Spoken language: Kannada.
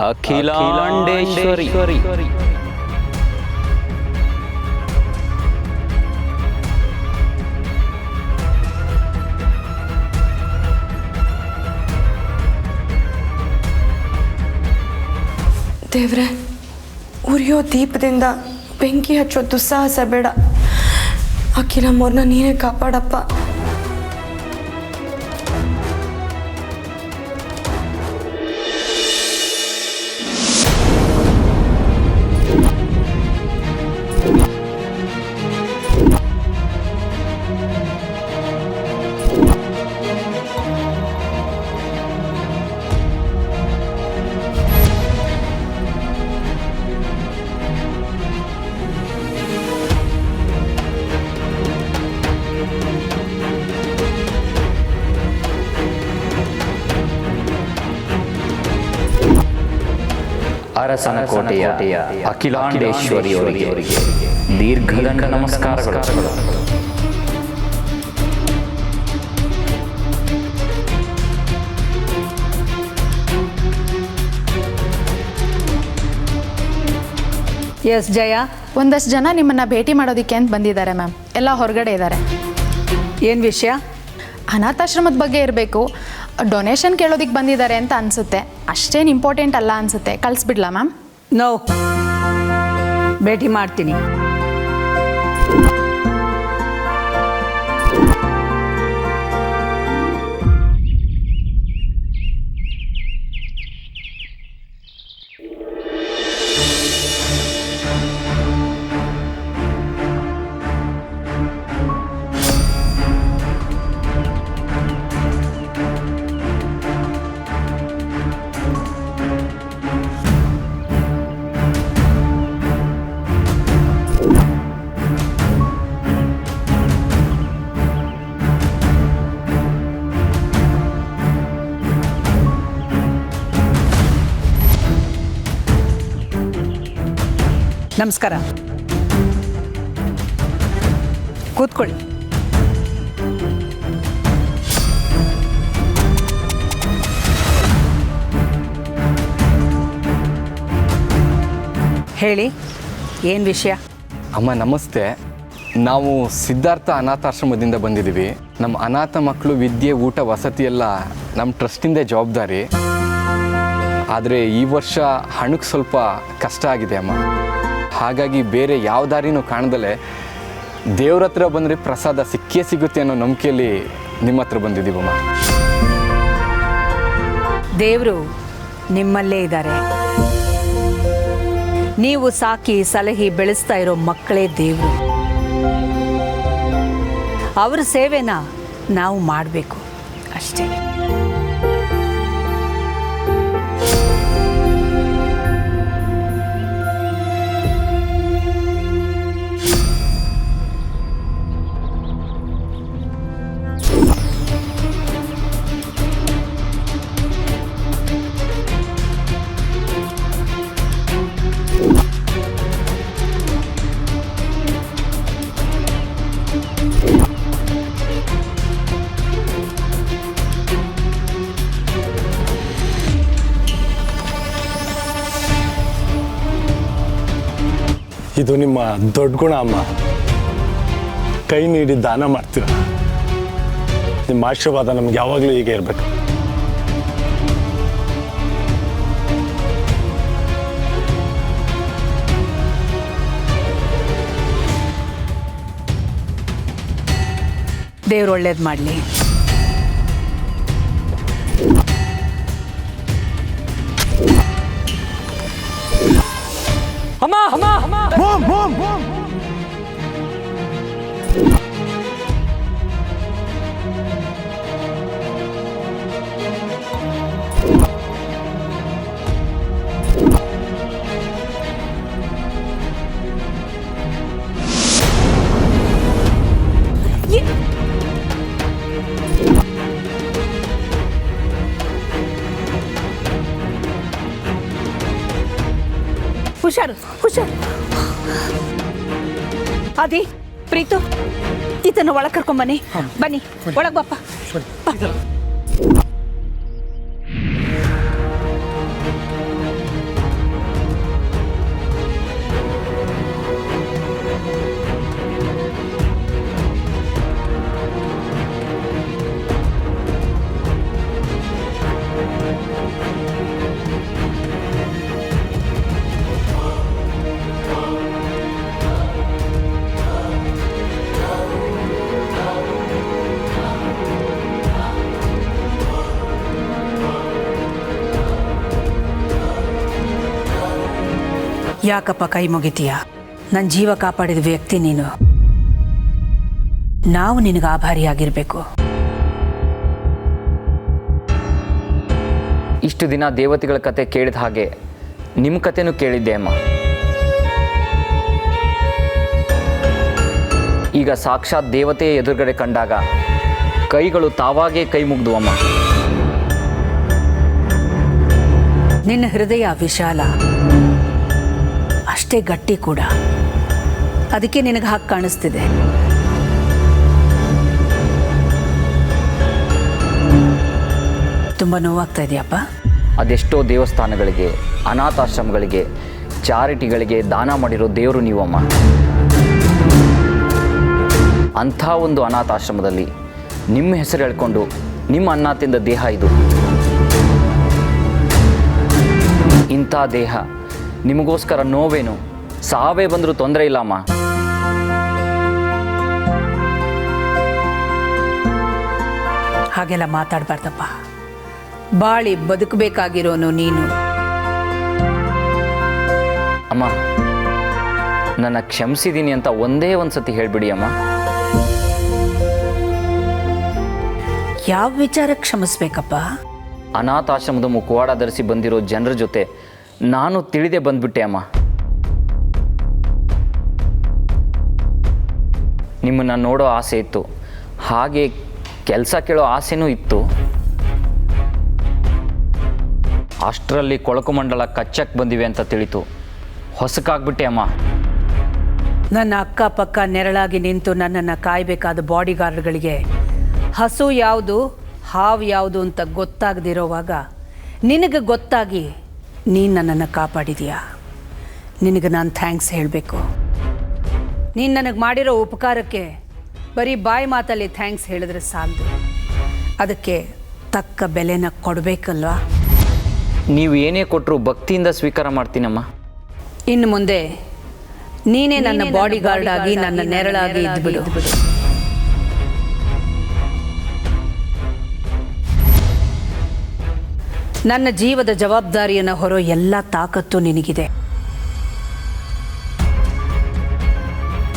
ಅಖಿಲಾಂಡೇಶ್ವರಿ ದೇವ್ರೆ, ಉರಿಯೋ ದೀಪದಿಂದ ಬೆಂಕಿ ಹಚ್ಚೋ ದುಸ್ಸಾಹಸ ಬೇಡ. ಅಖಿಲಮ್ಮವ್ರನ್ನ ನೀನೇ ಕಾಪಾಡಪ್ಪ. ಅರಸನ ಕೋಟೆಯ ಅಖಿಲಾಂಡೇಶ್ವರಿಯವರಿಗೆ ದೀರ್ಘದಂಡ ನಮಸ್ಕಾರಗಳು. ಎಸ್ ಜಯ, ಒಂದಷ್ಟು ಜನ ನಿಮ್ಮನ್ನು ಭೇಟಿ ಮಾಡೋದಕ್ಕೆ ಅಂತ ಬಂದಿದ್ದಾರೆ ಮ್ಯಾಮ್. ಎಲ್ಲ ಹೊರಗಡೆ ಇದ್ದಾರೆ. ಏನು ವಿಷಯ? ಅನಾಥಾಶ್ರಮದ ಬಗ್ಗೆ ಇರಬೇಕು. ಡೊನೇಷನ್ ಕೇಳೋದಕ್ಕೆ ಬಂದಿದ್ದಾರೆ ಅಂತ ಅನಿಸುತ್ತೆ. ಅಷ್ಟೇನು ಇಂಪಾರ್ಟೆಂಟ್ ಅಲ್ಲ ಅನಿಸುತ್ತೆ. ಕಳಿಸ್ಬಿಡ್ಲಾ ಮ್ಯಾಮ್? ನೋ, ಭೇಟಿ ಮಾಡ್ತೀನಿ. ನಮಸ್ಕಾರ, ಕೂತ್ಕೊಳ್ಳಿ. ಹೇಳಿ, ಏನು ವಿಷಯ? ಅಮ್ಮ ನಮಸ್ತೆ. ನಾವು ಸಿದ್ಧಾರ್ಥ ಅನಾಥಾಶ್ರಮದಿಂದ ಬಂದಿದ್ದೀವಿ. ನಮ್ಮ ಅನಾಥ ಮಕ್ಕಳು ವಿದ್ಯೆ, ಊಟ, ವಸತಿ ಎಲ್ಲ ನಮ್ಮ ಟ್ರಸ್ಟಿಂದ ಜವಾಬ್ದಾರಿ. ಆದರೆ ಈ ವರ್ಷ ಹಣಕ್ಕೆ ಸ್ವಲ್ಪ ಕಷ್ಟ ಆಗಿದೆ ಅಮ್ಮ. ಹಾಗಾಗಿ ಬೇರೆ ಯಾವ ದಾರಿನೂ ಕಾಣದಲ್ಲೇ ದೇವ್ರ ಹತ್ರ ಬಂದರೆ ಪ್ರಸಾದ ಸಿಕ್ಕೇ ಸಿಗುತ್ತೆ ಅನ್ನೋ ನಂಬಿಕೆಯಲ್ಲಿ ನಿಮ್ಮ ಹತ್ರ ಬಂದಿದ್ದೀವಮ್ಮ. ದೇವರು ನಿಮ್ಮಲ್ಲೇ ಇದ್ದಾರೆ. ನೀವು ಸಾಕಿ ಸಲಹಿ ಬೆಳೆಸ್ತಾ ಇರೋ ಮಕ್ಕಳೇ ದೇವರು. ಅವರ ಸೇವೆನ ನಾವು ಮಾಡಬೇಕು ಅಷ್ಟೇ. ಇದು ನಿಮ್ಮ ದೊಡ್ಡ ಗುಣ ಅಮ್ಮ. ಕೈ ನೀಡಿ ದಾನ ಮಾಡ್ತೀರ. ನಿಮ್ಮ ಆಶೀರ್ವಾದ ನಮ್ಗೆ ಯಾವಾಗಲೂ ಹೀಗೆ ಇರಬೇಕು. ದೇವ್ರು ಒಳ್ಳೇದು ಮಾಡಲಿ. ಅಮ್ಮ ಅಮ್ಮ ಅಮ್ಮ ಹುಷಾರು ಹುಷಾರು. ಆದಿ, ಪ್ರೀತು, ಈತನ ಒಳಗೆ ಕರ್ಕೊಂಬನ್ನಿ. ಬನ್ನಿ, ಒಳಗೆ ಬಾಪ್ಪ. ಯಾಕಪ್ಪ ಕೈ ಮುಗಿತೀಯ? ನನ್ನ ಜೀವ ಕಾಪಾಡಿದ ವ್ಯಕ್ತಿ ನೀನು. ನಾವು ನಿನಗೆ ಆಭಾರಿಯಾಗಿರಬೇಕು. ಇಷ್ಟು ದಿನ ದೇವತೆಗಳ ಕತೆ ಕೇಳಿದ ಹಾಗೆ ನಿಮ್ಮ ಕತೆನೂ ಕೇಳಿದ್ದೆ ಅಮ್ಮ. ಈಗ ಸಾಕ್ಷಾತ್ ದೇವತೆ ಎದುರುಗಡೆ ಕಂಡಾಗ ಕೈಗಳು ತಾವಾಗೇ ಕೈ ಮುಗ್ದುವಮ್ಮ. ನಿನ್ನ ಹೃದಯ ವಿಶಾಲ, ಅಷ್ಟೇ ಗಟ್ಟಿ ಕೂಡ. ಅದಕ್ಕೆ ನಿನಗೆ ಹಾಗೆ ಕಾಣಿಸ್ತಿದೆ. ತುಂಬ ನೋವಾಗ್ತಾ ಇದೆಯಪ್ಪ? ಅದೆಷ್ಟೋ ದೇವಸ್ಥಾನಗಳಿಗೆ, ಅನಾಥಾಶ್ರಮಗಳಿಗೆ, ಚಾರಿಟಿಗಳಿಗೆ ದಾನ ಮಾಡಿರೋ ದೇವರು ನೀವಮ್ಮ. ಅಂಥ ಒಂದು ಅನಾಥಾಶ್ರಮದಲ್ಲಿ ನಿಮ್ಮ ಹೆಸರು ಹೇಳ್ಕೊಂಡು ನಿಮ್ಮ ಅನ್ನ ತಿಂದ ದೇಹ ಇದು. ಇಂಥ ದೇಹ ನಿಮಗೋಸ್ಕರ ನೋವೇನು, ಸಾವೇ ಬಂದರೂ ತೊಂದರೆ ಇಲ್ಲ ಅಮ್ಮ. ಹಾಗೆಲ್ಲ ಮಾತಾಡಬಾರ್ದಪ್ಪ. ಬಾಳಿ ಬದುಕಬೇಕಾಗಿರೋನು ನೀನು. ಅಮ್ಮ, ನನ್ನ ಕ್ಷಮಿಸಿದ್ದೀನಿ ಅಂತ ಒಂದೇ ಒಂದು ಸತಿ ಹೇಳಿಬಿಡಿ ಅಮ್ಮ. ಯಾವ ವಿಚಾರ ಕ್ಷಮಿಸ್ಬೇಕಪ್ಪ? ಅನಾಥಾಶ್ರಮದ ಮುಖವಾಡ ಧರಿಸಿ ಬಂದಿರೋ ಜನರ ಜೊತೆ ನಾನು ತಿಳಿದೇ ಬಂದ್ಬಿಟ್ಟೆ ಅಮ್ಮ. ನಿಮ್ಮನ್ನು ನೋಡೋ ಆಸೆ ಇತ್ತು, ಹಾಗೆ ಕೆಲಸ ಕೇಳೋ ಆಸೆನೂ ಇತ್ತು. ಅಷ್ಟರಲ್ಲಿ ಕೊಳಕು ಮಂಡಲ ಕಚ್ಚಕ್ಕೆ ಬಂದಿವೆ ಅಂತ ತಿಳಿತು, ಹೊಸಕಾಗ್ಬಿಟ್ಟೆ ಅಮ್ಮ. ನನ್ನ ಅಕ್ಕಪಕ್ಕ ನೆರಳಾಗಿ ನಿಂತು ನನ್ನನ್ನು ಕಾಯಬೇಕಾದ ಬಾಡಿಗಾರ್ಡ್ಗಳಿಗೆ ಹಸು ಯಾವುದು ಹಾವು ಯಾವುದು ಅಂತ ಗೊತ್ತಾಗದಿರೋವಾಗ ನಿನಗೆ ಗೊತ್ತಾಗಿ ನೀನು ನನ್ನನ್ನು ಕಾಪಾಡಿದೀಯಾ. ನಿನಗೆ ನಾನು ಥ್ಯಾಂಕ್ಸ್ ಹೇಳಬೇಕು. ನೀನು ನನಗೆ ಮಾಡಿರೋ ಉಪಕಾರಕ್ಕೆ ಬರೀ ಬಾಯಿ ಮಾತಲ್ಲಿ ಥ್ಯಾಂಕ್ಸ್ ಹೇಳಿದ್ರೆ ಸಾಲದು, ಅದಕ್ಕೆ ತಕ್ಕ ಬೆಲೆನ ಕೊಡಬೇಕಲ್ವಾ? ನೀವು ಏನೇ ಕೊಟ್ಟರು ಭಕ್ತಿಯಿಂದ ಸ್ವೀಕಾರ ಮಾಡ್ತೀನಮ್ಮ. ಇನ್ನು ಮುಂದೆ ನೀನೇ ನನ್ನ ಬಾಡಿಗಾರ್ಡ್ ಆಗಿ ನನ್ನ ನೆರಳಾಗಿ ಇದ್ಬಿಡು. ನನ್ನ ಜೀವದ ಜವಾಬ್ದಾರಿಯನ್ನು ಹೊರೋ ಎಲ್ಲ ತಾಕತ್ತು ನಿನಗಿದೆ.